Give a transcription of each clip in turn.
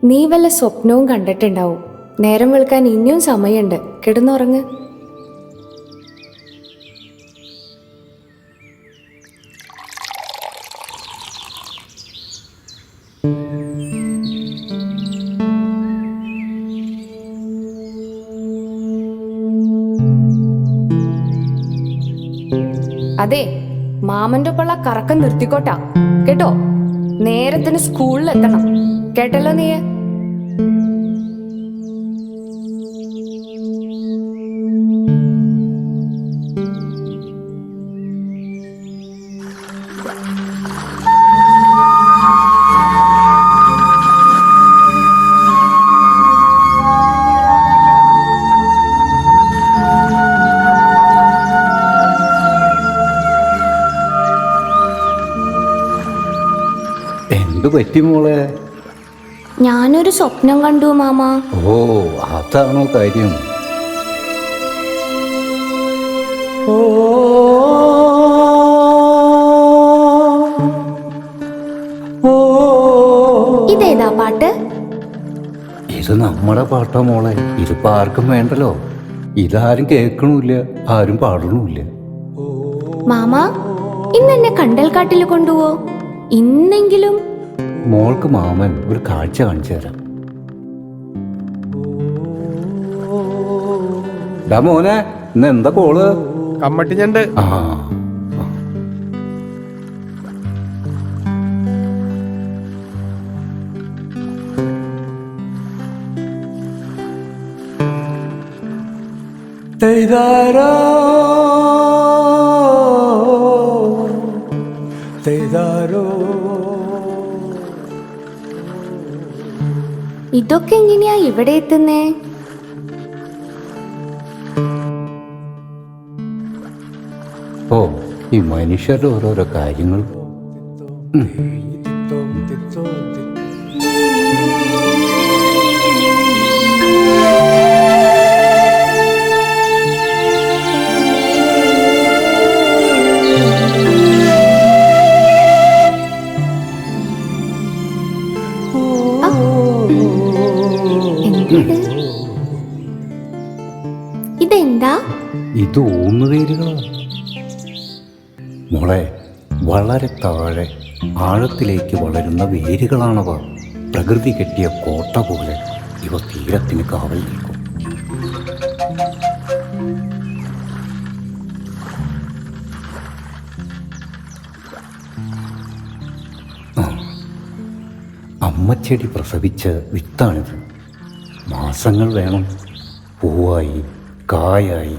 നീ വല്ല സ്വപ്നവും കണ്ടിട്ടുണ്ടാവും. നേരം വെളുക്കാൻ ഇനിയും സമയമുണ്ട്, കിടന്നുറങ്ങ്. അതെ, മാമന്റെ ഒപ്പമുള്ള കറക്കം നിർത്തിക്കോട്ടാ കേട്ടോ. നേരത്തിന് സ്കൂളിൽ എത്തണം കേട്ടല്ലോ നീ. എന്ത് പറ്റി മോളെ? ഞാനൊരു സ്വപ്നം കണ്ടു മാമ. ഓ, അതാണോ കാര്യം? ഇതേതാ പാട്ട്? ഇത് നമ്മുടെ പാട്ടാ മോളെ. ഇതിപ്പോ ആർക്കും വേണ്ടല്ലോ. ഇതാരും കേൾക്കണമില്ല, ആരും പാടണമില്ല. മാമ, ഇന്ന് എന്നെ കണ്ടൽക്കാട്ടിൽ കൊണ്ടുപോ. ഇന്നെങ്കിലും മോൾക്ക് മാമൻ ഒരു കാഴ്ച കാണിച്ചു തരാം. ഡാ മോനെ, ഇന്ന് എന്താ കോള്? കമ്മട്ടിഞ്ഞണ്ട്. ആ, തെയ്താരോ തെയ്താരോ. ഇതൊക്കെ എങ്ങനെയാ ഇവിടെ എത്തുന്നേ? ഓ, ഈ മനുഷ്യരുടെ ഓരോരോ കാര്യങ്ങൾ. ഇതെന്താ? ഇത് ഊന്നുവേരുകളാണ് മോളെ. വളരെ താഴെ ആഴത്തിലേക്ക് വളരുന്ന വേരുകളാണവ. പ്രകൃതി കെട്ടിയ കോട്ട പോലെ ഇവ തീരത്തിന് കാവൽ നിൽക്കും. അമ്മച്ചെടി പ്രസവിച്ച വിത്താണിത്. മാസങ്ങൾ വേണം പൂവായി, കായായി,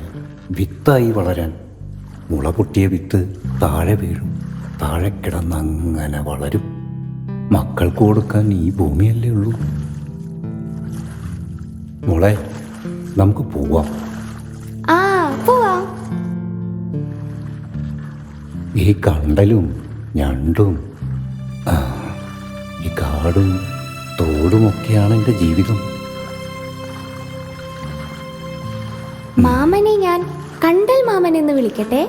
വിത്തായി വളരാൻ. മുള പൊട്ടിയ വിത്ത് താഴെ വീഴും, താഴെ കിടന്നങ്ങനെ വളരും. മക്കൾക്ക് കൊടുക്കാൻ ഈ ഭൂമിയല്ലേ ഉള്ളൂ. മോളെ, നമുക്ക് പോവാം. ആ, പോവാ. ഈ കണ്ടലും ഞണ്ടും ഈ കാടും തോടുമൊക്കെയാണ് എൻ്റെ ജീവിതം. മാമനെ ഞാൻ കണ്ടൽ മാമൻ എന്ന് വിളിക്കട്ടെ?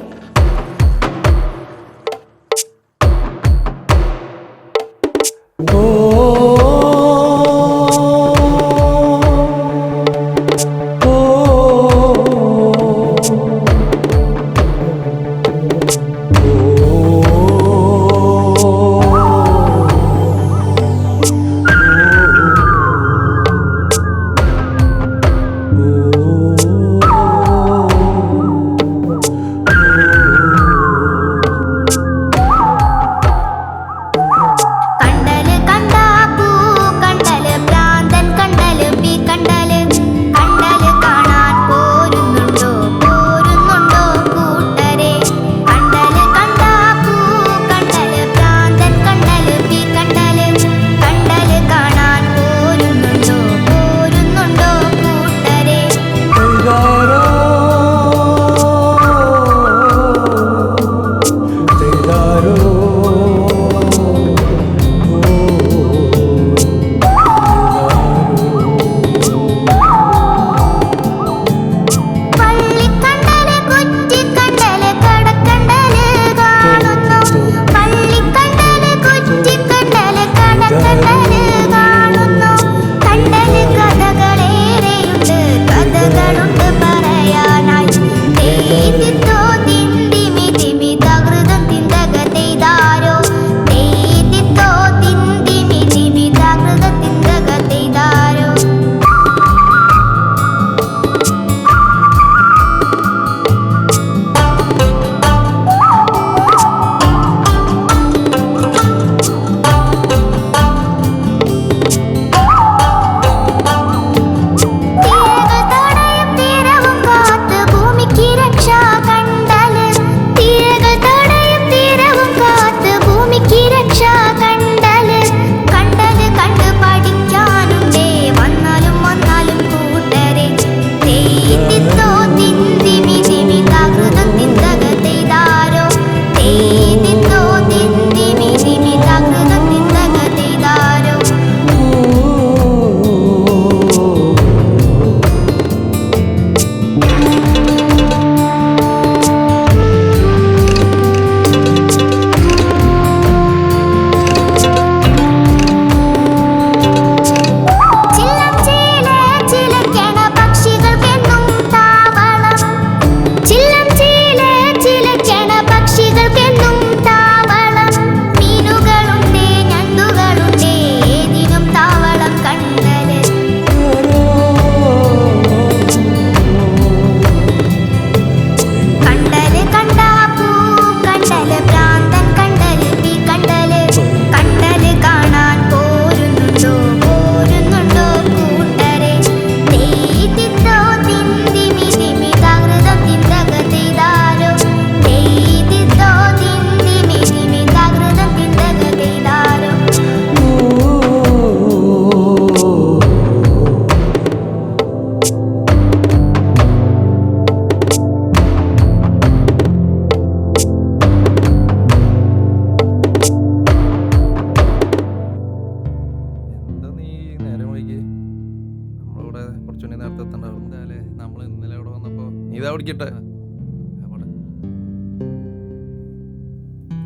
കുറച്ചുകൂടി നേരത്തെ എത്തണ്ടാവും. എന്തായാലേ നമ്മൾ ഇന്നലെ അവിടെ വന്നപ്പോ ഇതാ പിടിക്കട്ടെ.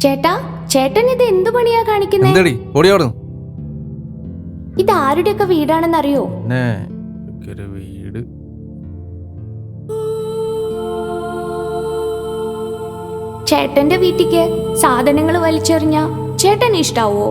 ചേട്ടാ, ചേട്ടൻ ഇത് എന്തു പണിയാ കാണിക്കുന്നേ? എന്തടി ഓടിയോടും? ഇത് ആരുടെയൊക്കെ വീടാണെന്നറിയോ? ഒരു വീട്. ചേട്ടന്റെ വീട്ടിക്ക് സാധനങ്ങൾ വലിച്ചെറിഞ്ഞ ചേട്ടൻ ഇഷ്ടാവോ?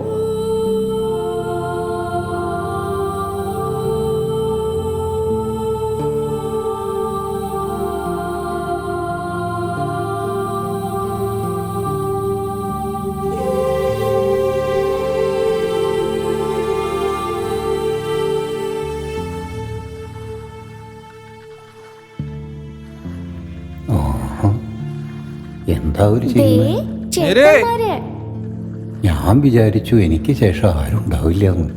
എന്താ ഒരു ദേ, ചെയ്യുന്നത്? ചേട്ടന്മാരെ. ഞാൻ വിചാരിച്ചു എനിക്ക് ശേഷം ആരും ഉണ്ടാവില്ല എന്ന്.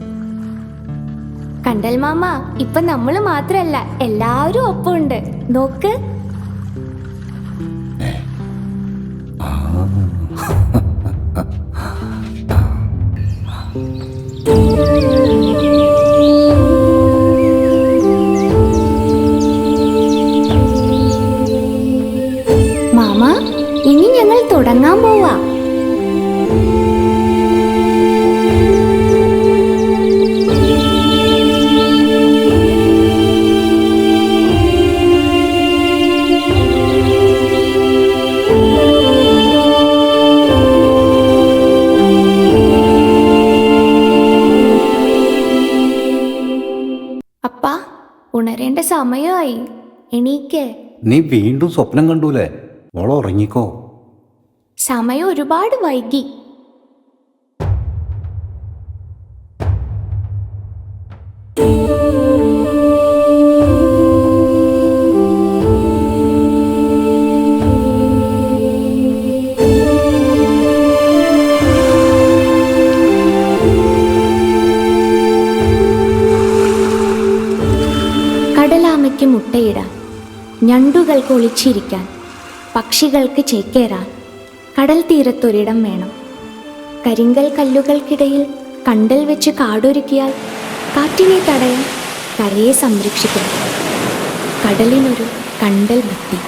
കണ്ടൽ മാമ, ഇപ്പൊ നമ്മള് മാത്രല്ല എല്ലാവരും ഒപ്പമുണ്ട്. നോക്ക്. ആ. മാമ, ഇനി ഞങ്ങൾ തുടങ്ങാൻ പോവാ. അപ്പാ, ഉണരേണ്ട സമയമായി. എണീക്ക്. നീ വീണ്ടും സ്വപ്നം കണ്ടൂലേ? മോളെ ഉറങ്ങിക്കോ. സമയം ഒരുപാട് വൈകി. കടലാമയ്ക്ക് മുട്ടയിടാൻ, ഞണ്ടുകൾക്ക് ഒളിച്ചിരിക്കാൻ, പക്ഷികൾക്ക് ചേക്കേറാൻ കടൽ തീരത്തൊരിടം വേണം. കരിങ്കൽ കല്ലുകൾക്കിടയിൽ കണ്ടൽ വെച്ച് കാടൊരുക്കിയാൽ കാറ്റിനെ തടയാൻ കരയെ സംരക്ഷിക്കണം. കടലിനൊരു കണ്ടൽ ഭിത്തി.